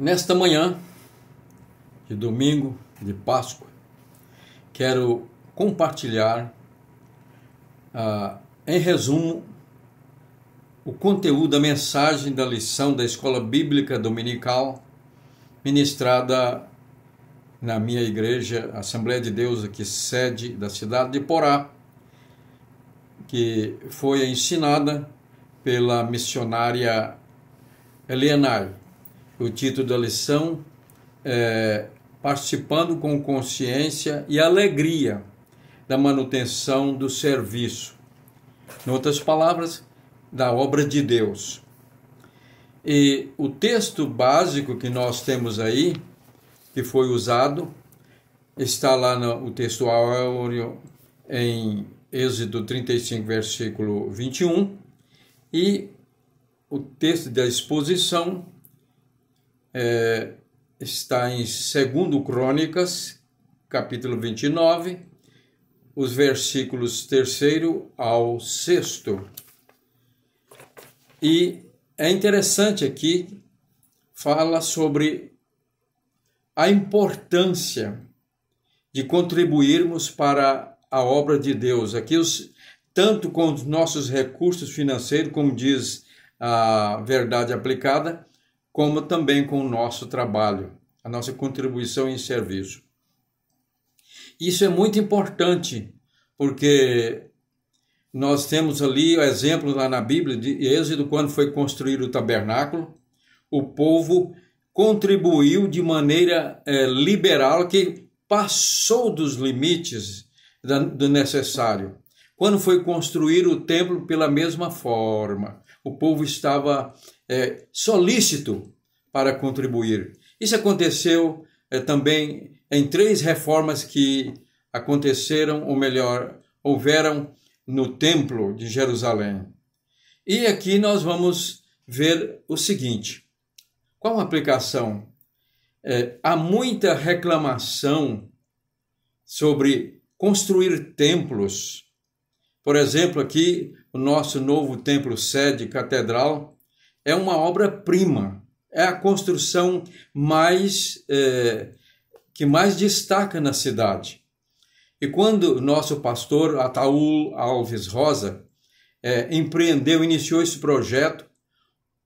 Nesta manhã de domingo de Páscoa, quero compartilhar, em resumo, o conteúdo da mensagem da lição da Escola Bíblica Dominical, ministrada na minha igreja, Assembleia de Deus, aqui sede da cidade de Porá, que foi ensinada pela missionária Elianai. O título da lição é Participando com consciência e alegria da manutenção do serviço. Em outras palavras, da obra de Deus. E o texto básico que nós temos aí, que foi usado, está lá no texto áureo em Êxodo 35, versículo 21, e o texto da exposição está em 2 Crônicas, capítulo 29, os versículos 3º ao 6º. E é interessante aqui, fala sobre a importância de contribuirmos para a obra de Deus. Aqui, tanto com os nossos recursos financeiros, como diz a verdade aplicada, como também com o nosso trabalho, a nossa contribuição em serviço. Isso é muito importante, porque nós temos ali o exemplo lá na Bíblia de Êxodo, quando foi construído o tabernáculo, o povo contribuiu de maneira liberal, que passou dos limites do necessário. Quando foi construir o templo, pela mesma forma, o povo estava solícito para contribuir. Isso aconteceu também em 3 reformas que aconteceram, ou melhor, houveram no Templo de Jerusalém. E aqui nós vamos ver o seguinte: qual a aplicação? Há muita reclamação sobre construir templos. Por exemplo, aqui o nosso novo templo sede catedral é uma obra-prima, é a construção que mais destaca na cidade. E quando o nosso pastor Ataúl Alves Rosa iniciou esse projeto,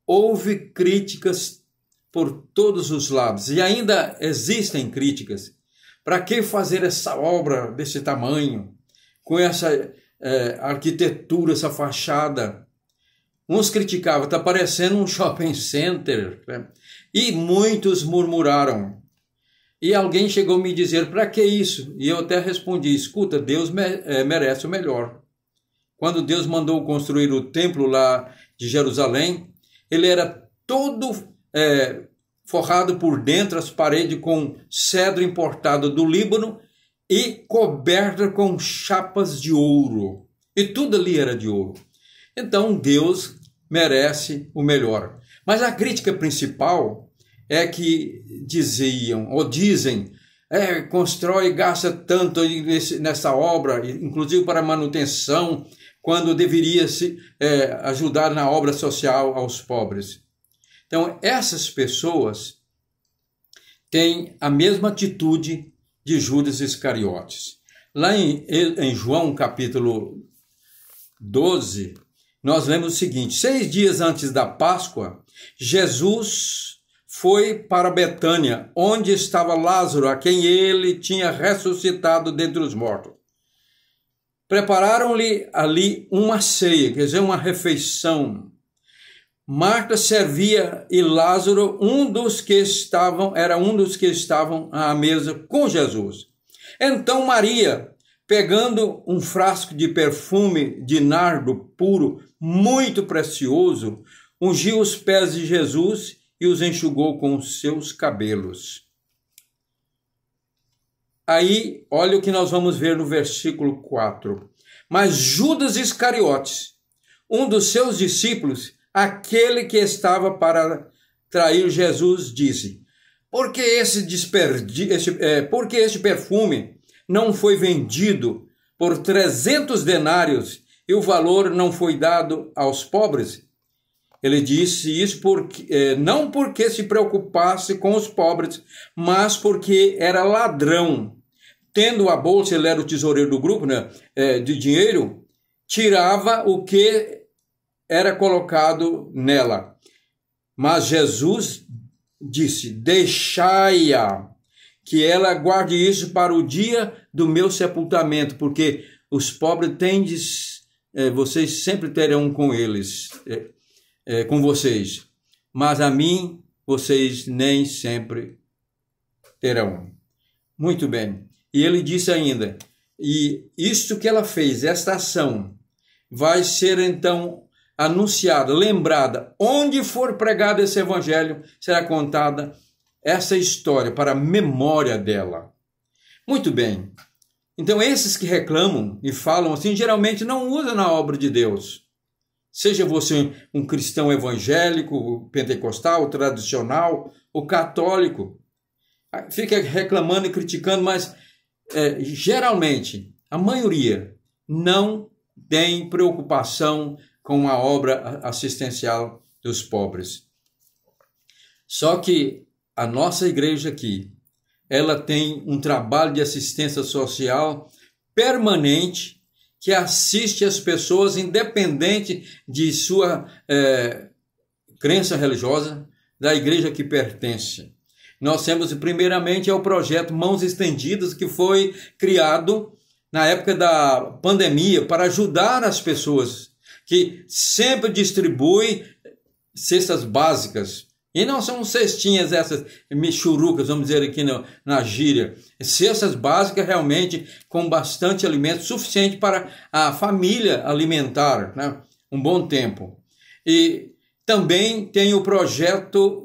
houve críticas por todos os lados, e ainda existem críticas. Para que fazer essa obra desse tamanho, com essa arquitetura, essa fachada? Uns criticavam, está parecendo um shopping center, né? E muitos murmuraram. E alguém chegou a me dizer, para que isso? E eu até respondi, escuta, Deus merece o melhor. Quando Deus mandou construir o templo lá de Jerusalém, ele era todo forrado por dentro, as paredes com cedro importado do Líbano e coberta com chapas de ouro. E tudo ali era de ouro. Então Deus merece o melhor. Mas a crítica principal é que dizem, constrói e gasta tanto nessa obra, inclusive para manutenção, quando deveria se ajudar na obra social aos pobres. Então, essas pessoas têm a mesma atitude de Judas Iscariotes. Lá em João, capítulo 12, nós lemos o seguinte: 6 dias antes da Páscoa, Jesus foi para Betânia, onde estava Lázaro, a quem ele tinha ressuscitado dentre os mortos. Prepararam-lhe ali uma ceia, quer dizer, uma refeição. Marta servia e Lázaro, era um dos que estavam à mesa com Jesus. Então Maria, pegando um frasco de perfume de nardo puro, muito precioso, ungiu os pés de Jesus e os enxugou com os seus cabelos. Aí, olha o que nós vamos ver no versículo 4. Mas Judas Iscariotes, um dos seus discípulos, aquele que estava para trair Jesus, disse: por que este perfume não foi vendido por 300 denários e o valor não foi dado aos pobres? Ele disse isso não porque se preocupasse com os pobres, mas porque era ladrão. Tendo a bolsa, ele era o tesoureiro do grupo, né, de dinheiro, tirava o que era colocado nela. Mas Jesus disse: deixai-a, que ela guarde isso para o dia do meu sepultamento, porque os pobres vocês sempre terão com eles, com vocês, mas a mim vocês nem sempre terão. Muito bem. E ele disse ainda, e isto que ela fez, esta ação, vai ser então anunciada, lembrada, onde for pregado esse evangelho, será contada essa história para a memória dela. Muito bem. Então esses que reclamam e falam assim, geralmente não usam na obra de Deus. Seja você um cristão evangélico, pentecostal, tradicional ou católico, fica reclamando e criticando, mas geralmente a maioria não tem preocupação com a obra assistencial dos pobres. Só que a nossa igreja aqui, ela tem um trabalho de assistência social permanente que assiste as pessoas independente de sua crença religiosa, da igreja que pertence. Nós temos, primeiramente, o projeto Mãos Estendidas, que foi criado na época da pandemia para ajudar as pessoas, que sempre distribui cestas básicas. E não são cestinhas essas michurucas, vamos dizer aqui na gíria. Cestas básicas realmente com bastante alimento, suficiente para a família alimentar, né, um bom tempo. E também tem o projeto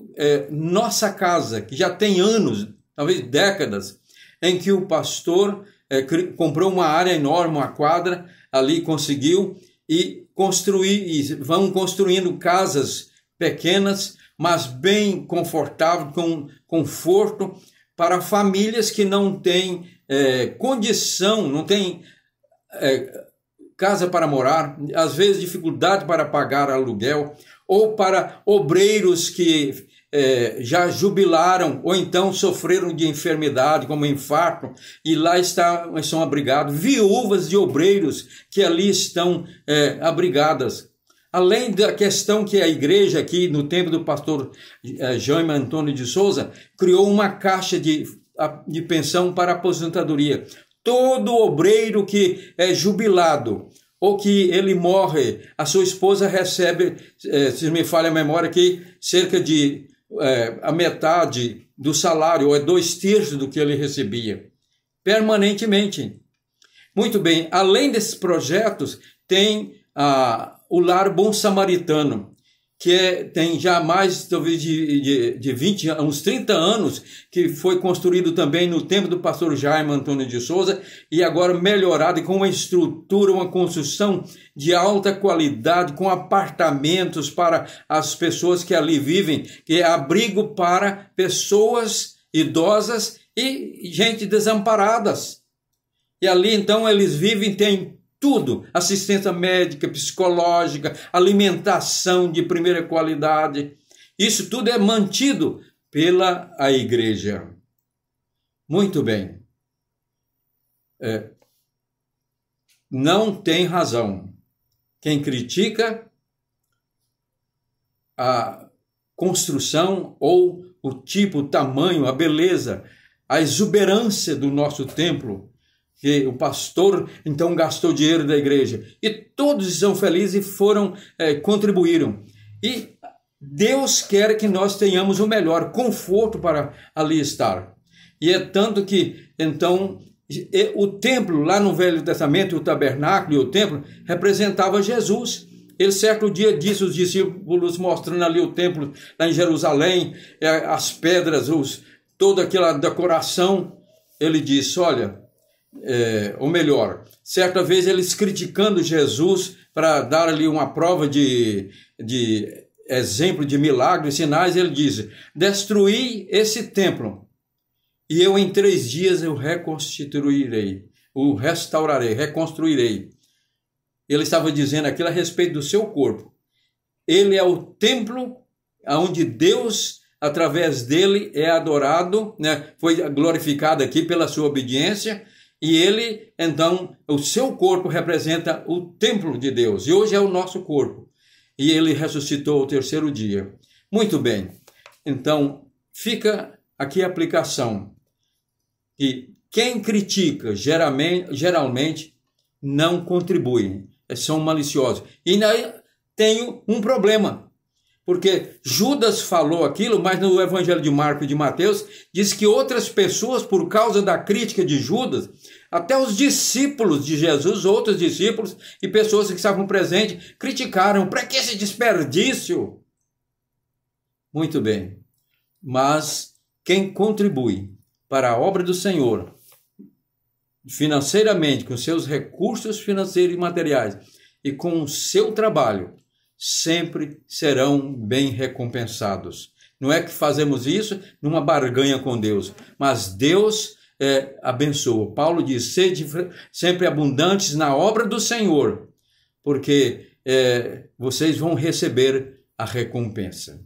Nossa Casa, que já tem anos, talvez décadas, em que o pastor comprou uma área enorme, uma quadra, ali conseguiu, e vão construindo casas pequenas, mas bem confortável, com conforto, para famílias que não têm condição, não têm casa para morar, às vezes dificuldade para pagar aluguel, ou para obreiros que já jubilaram, ou então sofreram de enfermidade, como infarto, e lá são abrigados, viúvas de obreiros que ali estão abrigadas. Além da questão que a igreja aqui, no tempo do pastor Jaime Antônio de Souza, criou uma caixa de pensão para aposentadoria. Todo obreiro que é jubilado ou que ele morre, a sua esposa recebe, se me falha a memória aqui, cerca de a metade do salário, ou 2/3 do que ele recebia, permanentemente. Muito bem, além desses projetos, tem o Lar Bom Samaritano, que tem já mais, talvez, de 20, uns 30 anos, que foi construído também no tempo do pastor Jaime Antônio de Souza, e agora melhorado e com uma estrutura, uma construção de alta qualidade, com apartamentos para as pessoas que ali vivem, que é abrigo para pessoas idosas e gente desamparadas. E ali, então, eles vivem, tem tudo, assistência médica, psicológica, alimentação de primeira qualidade. Isso tudo é mantido pela igreja. Muito bem. Não tem razão quem critica a construção ou o tipo, o tamanho, a beleza, a exuberância do nosso templo, que o pastor então gastou dinheiro da igreja, e todos são felizes e contribuíram. E Deus quer que nós tenhamos o melhor conforto para ali estar. E é tanto que, então, o templo, lá no Velho Testamento, o tabernáculo e o templo, representava Jesus. Ele, certo dia, disse os discípulos, mostrando ali o templo, lá em Jerusalém, as pedras, toda aquela decoração, ele disse, olha, ou melhor, certa vez eles criticando Jesus para dar ali uma prova de exemplo de milagres, sinais, ele diz, destruí esse templo e eu em 3 dias eu reconstituirei, o restaurarei, reconstruirei. Ele estava dizendo aquilo a respeito do seu corpo. ele é o templo onde Deus, através dele, é adorado, né? Foi glorificado aqui pela sua obediência, e ele, então, o seu corpo representa o templo de Deus, e hoje é o nosso corpo. E ele ressuscitou ao terceiro dia. Muito bem, então fica aqui a aplicação. E quem critica geralmente não contribui, são maliciosos. E tenho um problema, porque Judas falou aquilo, mas no Evangelho de Marcos e de Mateus diz que outras pessoas, por causa da crítica de Judas, até os discípulos de Jesus, outros discípulos e pessoas que estavam presentes, criticaram. Para que esse desperdício? Muito bem, mas quem contribui para a obra do Senhor, financeiramente, com seus recursos financeiros e materiais, e com o seu trabalho, sempre serão bem recompensados. Não é que fazemos isso numa barganha com Deus, mas Deus abençoa. Paulo diz, sede sempre abundantes na obra do Senhor, porque vocês vão receber a recompensa.